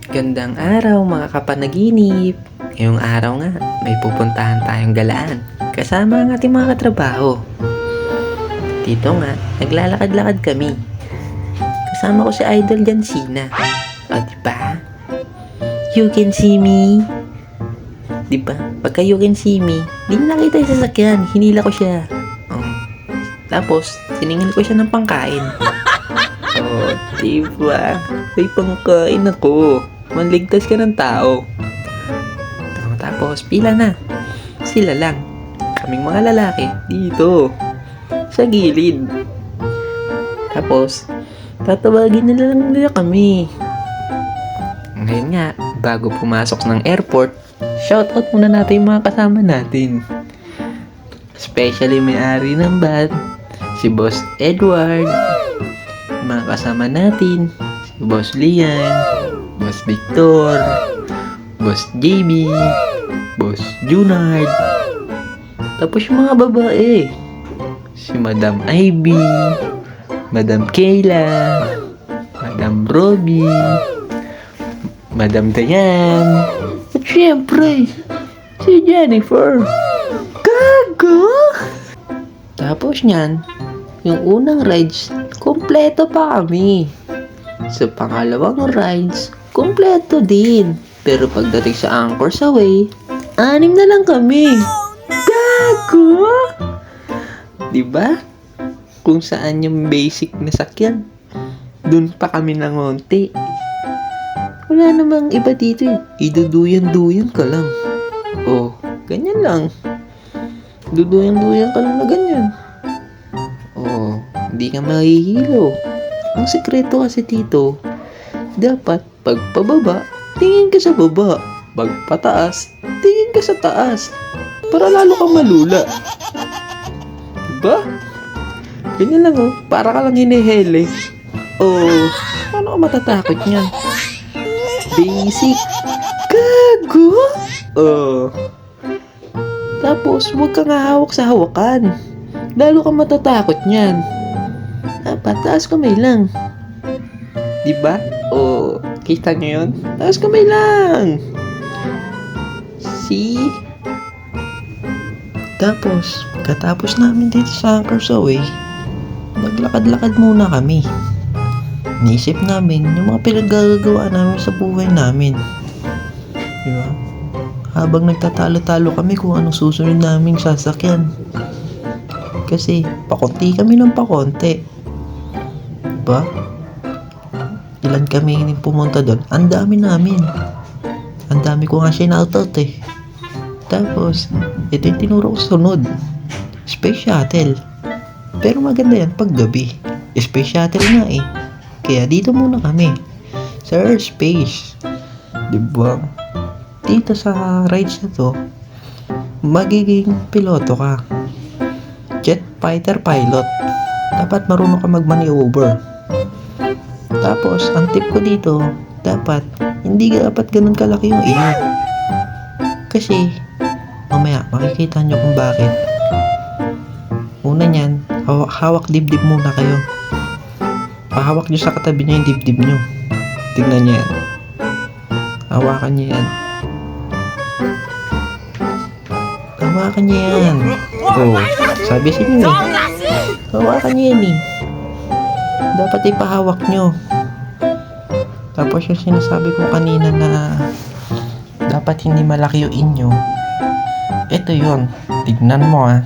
Gandang araw mga kapanaginip. Ngayong araw nga, may pupuntahan tayong galaan. Kasama ang ating mga katrabaho. Dito nga, naglalakad-lakad kami. Kasama ko si Idol Gansina. O diba? You can see me. Diba? Pagka you can see me, di niya nakita yung sasakyan. Hinila ko siya. Tapos, siningil ko siya ng pangkain. Diba? May pangkain ako. Manligtas ka ng tao. Tapos, pila na. Sila lang. Kaming mga lalaki. Dito. Sa gilid. Tapos, tatawagin nila lang nila kami. Ngayon nga, bago pumasok ng airport, shoutout muna natin yung mga kasama natin. Especially may-ari ng band, si Boss Edward. Mga kasama natin, si Boss Lian, Boss Victor, Boss JB, Boss Junard. Tapos yung mga babae, si Madam Ivy, Madam Kayla, Madam Robbie, Madam Dayan, at syempre, si Jennifer. Gago! Tapos niyan, yung unang rides, kompleto pa kami. Sa pangalawang rides, kompleto din. Pero pagdating sa Anchor's Away, 6 na lang kami. Gago! Diba? Kung saan yung basic na sakyan, dun pa kami nangonti. Wala namang iba dito eh. Iduduyan-duyan ka lang. Oh, ganyan lang. Duduyan-duyan ka lang na ganyan. Oh, hindi ka mahihilo. Ang sekreto kasi dito, dapat pag pababa, tingin ka sa baba. Pag pataas, tingin ka sa taas. Para lalo kang malula. Diba? Ganyan lang oh. Para ka lang hinihele. Oh, paano ka matatakot niyan? Basic. Gago! Oh. Tapos, huwag kang hahawak sa hawakan. Lalo kang matatakot niyan. Dapat, taas kamay lang. Diba? O, kita nyo yun? Taas kamay lang. See? Tapos, katapos namin dito sa Anchor's Away, naglakad-lakad muna kami. Naisip namin yung mga pinaggagawa namin sa buhay namin. Diba? Habang nagtatalo-talo kami kung anong susunod naming sasakyan. Kasi, pakonti kami ng pakonti. Diba? Ilan kami pumunta doon? Ang dami namin. Ang dami ko nga sinoutout eh. Tapos, ito yung tinuro ko sunod. Space Shuttle. Pero maganda yan pag gabi. Space Shuttle nga eh. Kaya dito muna kami. Sa Earth Space. Diba? Dito sa rides na to, magiging piloto ka. Jet fighter pilot. Dapat marunong ka mag-maneuver. Tapos, ang tip ko dito, hindi dapat ganun kalaki yung iyo. Kasi, mamaya, makikita nyo kung bakit. Una nyan, hawak dibdib muna kayo. Pahawak nyo sa katabi nyo yung dibdib nyo. Tingnan nyo yan. Hawakan nyo yan. Hawakan nyo yan. Oh, sabi sa inyo eh. Hawakan nyo yan eh. Dapat ipahawak nyo. Tapos yung sinasabi ko kanina na dapat hindi malaki yung inyo. Ito yun. Tignan mo ah.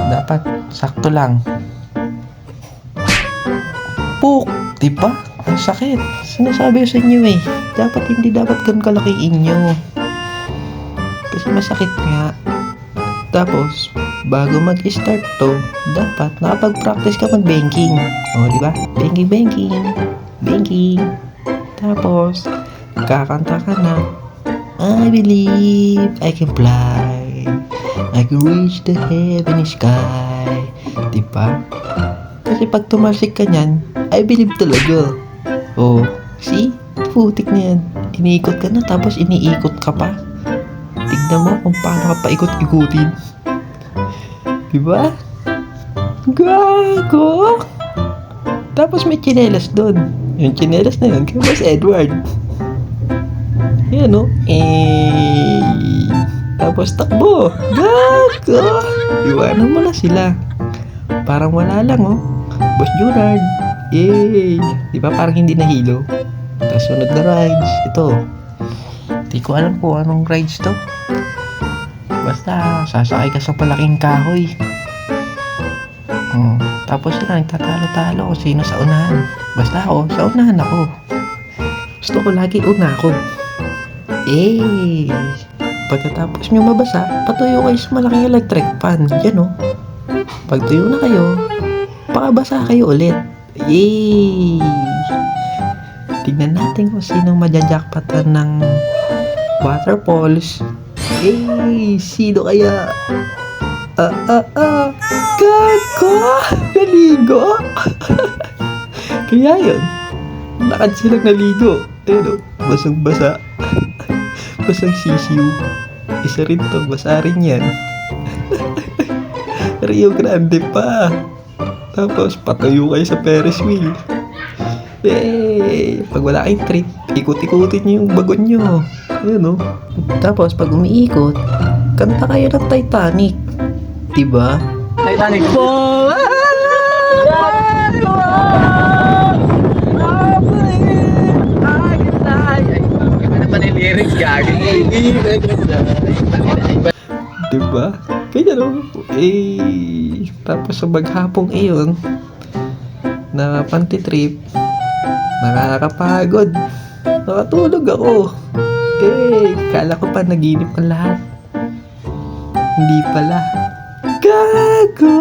Dapat sakto lang. Puk! Diba? Ang sakit. Sinasabi ko sa inyo eh. Hindi dapat ganun kalaki inyo. Kasi masakit nga. Tapos, bago mag-start to, dapat nakapag-practice ka mag-banking. O, diba? Banking. Tapos, kakanta ka na. I believe I can fly. I can reach the heavenly sky. Diba? Kasi pag tumalsik ka nyan, I believe talaga. Oh, see? Putik na yan. Iniikot ka na, tapos iniikot ka pa. Tignan mo kung paano ka paikot-ikutin. Diba? Gago! Tapos may tsinelas doon. Yung tsinelas na yun, kay Boss Edward. Yan, no? Tapos takbo. Gago! Iwanan mo na sila. Parang wala lang, oh. Boss Junard. Yay! Di ba parang hindi nahilo? Tapos sunod na rides. Ito. Di ko alam kung anong rides to. Basta, sasakay ka sa palaking kahoy. Tapos sila nagtatalo-talo kung sino sa unahan. Basta ako, sa unahan ako. Gusto ko lagi una ako. Pagkatapos nyo mabasa, patuyo kayo sa malaking electric fan. Yan, oh. Pag tuyo na kayo, pakabasa kayo ulit. Yay! Tignan natin kung sinong majajakpatan ng waterfalls. Sino kaya? Gago! Naligo! Kaya yun, lakad silang naligo. Ayun, basang-basa. Basang sisiw. Isa rin to, basa rin yan. Rio Grande pa. Tapos patayo kayo sa Ferris wheel. Pag wala kayong trip, ikot-ikutin nyo yung bagon nyo. Ayun, oh. Tapos pag umiikot, kanta kayo ng Titanic. Diba? Titanic po! Iba na pa na yung lyrics, gagi. Diba? Kaya no? Tapos sa maghapong iyon, na panti-trip, nakakapagod. Nakatulog ako. Kala ko pa naginip ang lahat. Hindi pala. Gago!